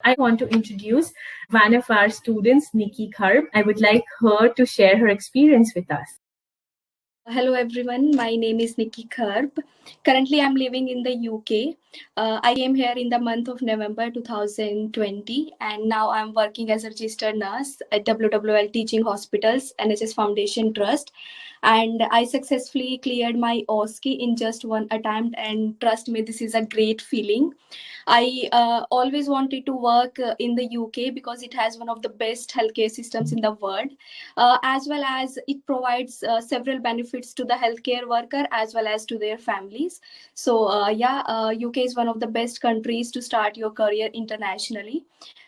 I want to introduce one of our students, Nikki Kharb. I would like her to share her experience with us. Hello everyone, my name is Nikki Kharb. Currently, I'm living in the UK. I came here in the month of November 2020, and now I'm working as a registered nurse at WWL Teaching Hospitals NHS Foundation Trust. And I successfully cleared my OSCE in just one attempt, and trust me, this is a great feeling. I always wanted to work in the UK because it has one of the best healthcare systems in the world, as well as it provides several benefits to the healthcare worker as well as to their families. So UK is one of the best countries to start your career internationally.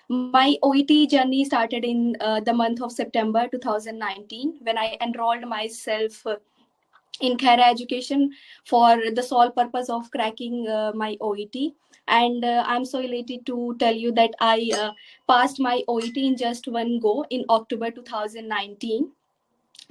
My OET journey started in the month of September 2019 when I enrolled myself in Khaira Education for the sole purpose of cracking my OET. And I'm so elated to tell you that I passed my OET in just one go in October 2019.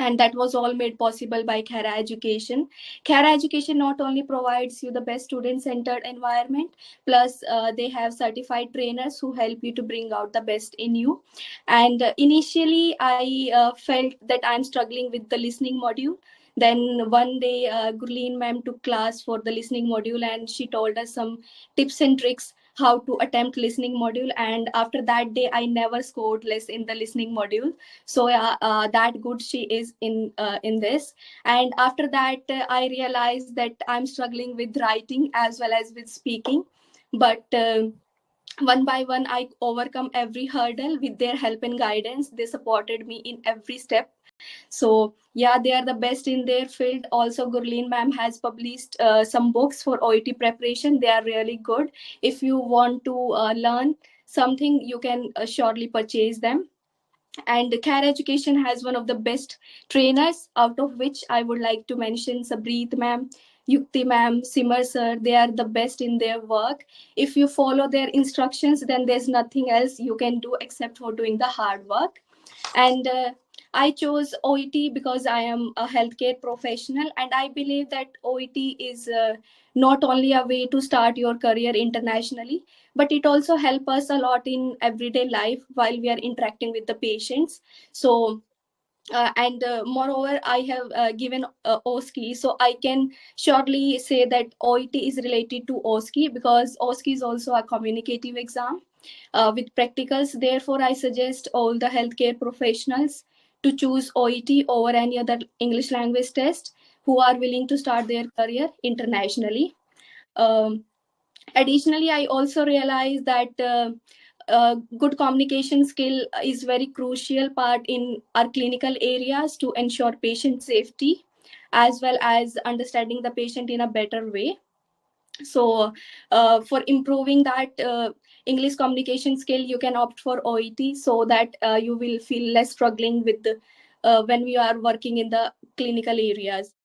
And that was all made possible by Khaira Education. Khaira Education not only provides you the best student-centered environment, plus they have certified trainers who help you to bring out the best in you. And initially, I felt that I'm struggling with the listening module. Then one day, Gurleen ma'am took class for the listening module, and she told us some tips and tricks how to attempt listening module. And after that day, I never scored less in the listening module. So that good she is in this. And after that, I realized that I'm struggling with writing as well as with speaking, but one by one I overcome every hurdle with their help and guidance. They supported me in every step. So yeah, they are the best in their field. Also, Gurleen ma'am has published some books for OET preparation. They are really good. If you want to learn something, you can surely purchase them. And Khaira Education has one of the best trainers, out of which I would like to mention Sabreet ma'am, Yukti ma'am, Simar sir. They are the best in their work. If you follow their instructions, then there's nothing else you can do except for doing the hard work. And I chose OET because I am a healthcare professional, and I believe that OET is not only a way to start your career internationally, but it also helps us a lot in everyday life while we are interacting with the patients. So and moreover, I have given OSCE, so I can surely say that OET is related to OSCE because OSCE is also a communicative exam with practicals. Therefore, I suggest all the healthcare professionals to choose OET over any other English language test who are willing to start their career internationally. Um, Additionally, I also realized that good communication skill is very crucial part in our clinical areas to ensure patient safety as well as understanding the patient in a better way. So for improving that English communication skill, you can opt for OET so that you will feel less struggling with the when we are working in the clinical areas.